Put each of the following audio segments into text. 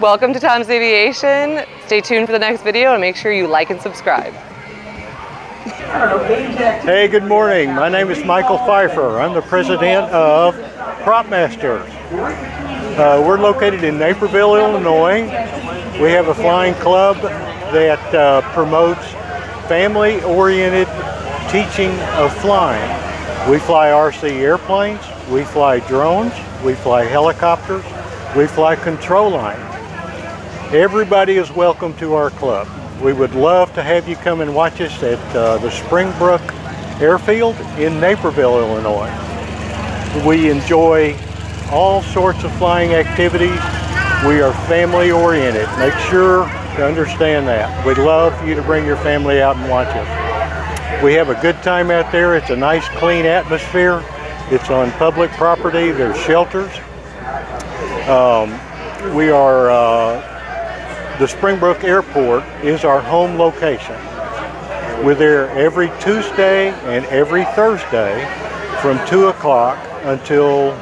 Welcome to Tom's Aviation. Stay tuned for the next video and make sure you like and subscribe. Hey, good morning. My name is Michael Pfeiffer. I'm the president of Prop Masters. We're located in Naperville, Illinois. We have a flying club that promotes family-oriented teaching of flying. We fly RC airplanes, we fly drones, we fly helicopters, we fly control line. Everybody is welcome to our club. We would love to have you come and watch us at the Springbrook Airfield in Naperville, Illinois. We enjoy all sorts of flying activities. We are family oriented. Make sure to understand that. We'd love for you to bring your family out and watch us. We have a good time out there. It's a nice clean atmosphere. It's on public property. There's shelters. The Springbrook Airport is our home location. We're there every Tuesday and every Thursday from 2 o'clock until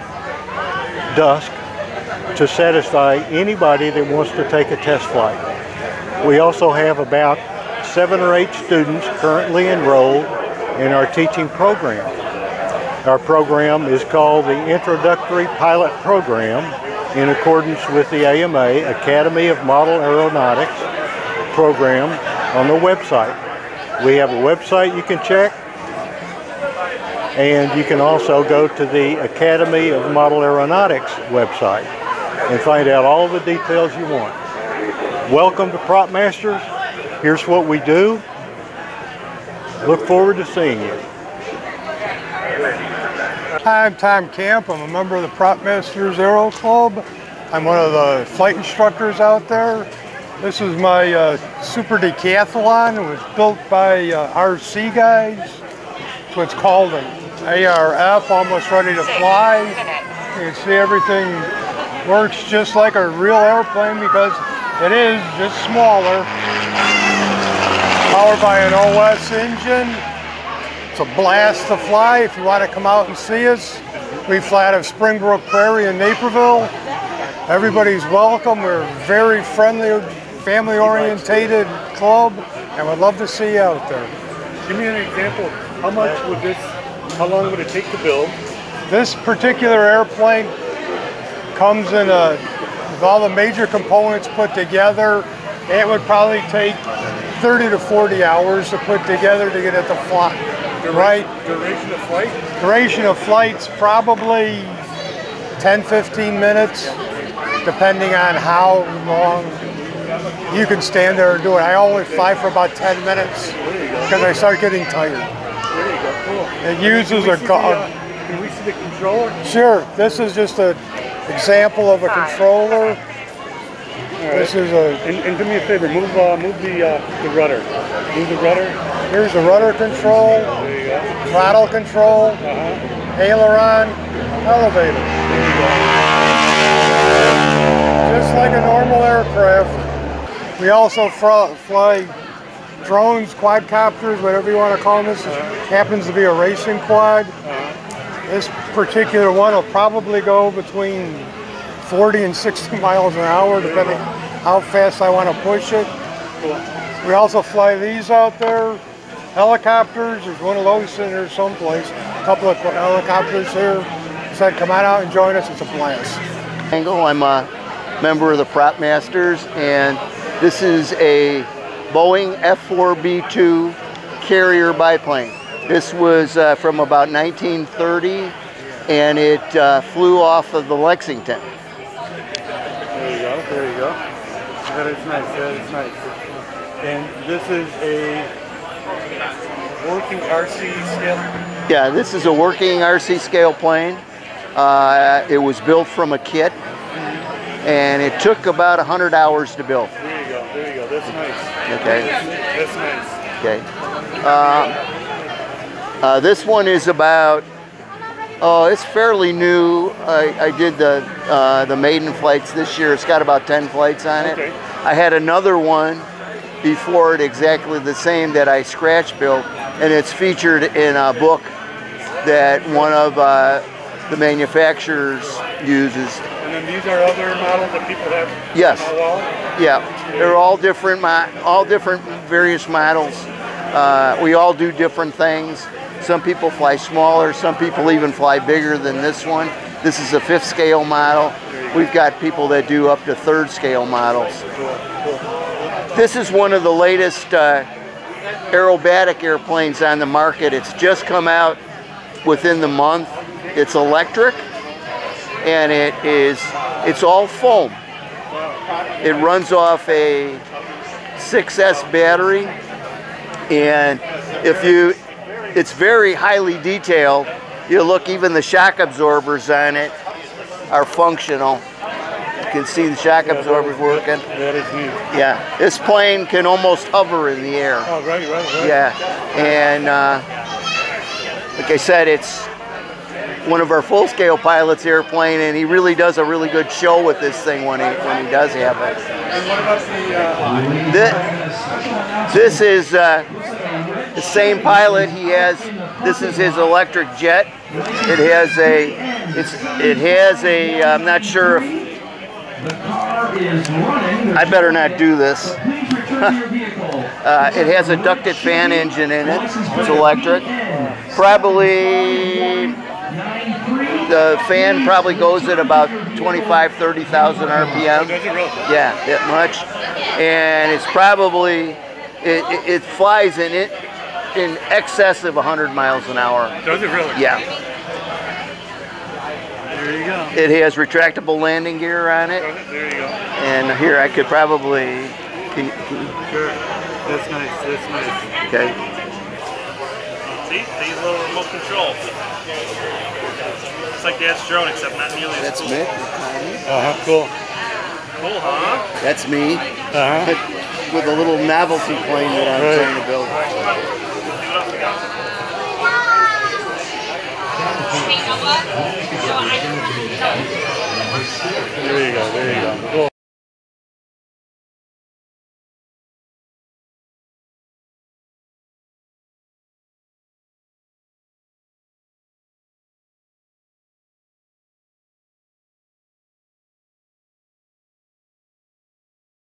dusk to satisfy anybody that wants to take a test flight. We also have about 7 or 8 students currently enrolled in our teaching program. Our program is called the Introductory Pilot Program, in accordance with the AMA, Academy of Model Aeronautics program, on the website. We have a website you can check, and you can also go to the Academy of Model Aeronautics website and find out all the details you want. Welcome to Prop Masters. Here's what we do. Look forward to seeing you. Hi, I'm Tom Camp. I'm a member of the Prop Masters Aero Club. I'm one of the flight instructors out there. This is my Super Decathlon. It was built by RC guys. It's what's called an ARF, almost ready to fly. You can see everything works just like a real airplane because it is just smaller. Powered by an OS engine. It's a blast to fly. If you want to come out and see us, we fly out of Springbrook Prairie in Naperville. Everybody's welcome. We're a very friendly, family-orientated club, and we'd love to see you out there. Give me an example. How long would it take to build? This particular airplane comes in with all the major components put together. It would probably take 30 to 40 hours to put together to get it to fly. Right? Duration of flight? Duration of flight's probably 10-15 minutes, depending on how long you can stand there and do it. I only fly for about 10 minutes because I start getting tired. There you go, cool. It uses Can we see the controller? Sure, this is just an example of a controller. This is and do me a favor, move the rudder. Move the rudder. Here's the rudder control, There you go. throttle control, aileron, elevator. There you go. Just like a normal aircraft. We also fly drones, quadcopters, whatever you want to call them. This happens to be a racing quad. This particular one will probably go between 40 and 60 miles an hour, depending how fast I want to push it. We also fly these out there. Helicopters, there's one of those in there someplace. A couple of helicopters here. Said come on out and join us, it's a blast. I'm a member of the Prop Masters, and this is a Boeing F-4B2 carrier biplane. This was from about 1930, and it flew off of the Lexington. There you go, there you go. That is nice, that is nice. And this is a working RC scale? Yeah, this is a working RC scale plane. It was built from a kit, and it took about 100 hours to build. There you go, there you go. That's nice. Okay. That's nice. Okay. This one is about, it's fairly new. I did the maiden flights this year. It's got about 10 flights on it. Okay. I had another one before it exactly the same that I scratch built, and it's featured in a book that one of the manufacturers uses. And then these are other models that people have. Yes. On the wall? Yeah, they're all different various models. We all do different things. Some people fly smaller, some people even fly bigger than this one. This is a 5th scale model. We've got people that do up to 3rd scale models. This is one of the latest aerobatic airplanes on the market. It's just come out within the month. It's electric, and it's all foam. It runs off a 6S battery, and it's very highly detailed. You look, even the shock absorbers on it are functional. You can see the shock absorbers working. That is neat. Yeah, this plane can almost hover in the air. Oh, right. Yeah, and like I said, it's one of our full-scale pilots airplane, and he really does a really good show with this thing when he does have it. And what about This is the same pilot. This is his electric jet. It has a I'm not sure if I better not do this. It has a ducted fan engine in it. It's electric. Probably the fan probably goes at about 30,000 RPM. Yeah, that much. And it's probably it flies in excess of 100 miles an hour. Does it really? Yeah. There you go. It has retractable landing gear on it. There you go. And here I could probably. Sure. That's nice. That's nice. Okay. See, they use a little remote control. It's like Dad's drone, except not nearly as That's cool. Mick. Cool. Cool, huh? That's me. With a little novelty plane that I'm trying to build. There you go. Cool.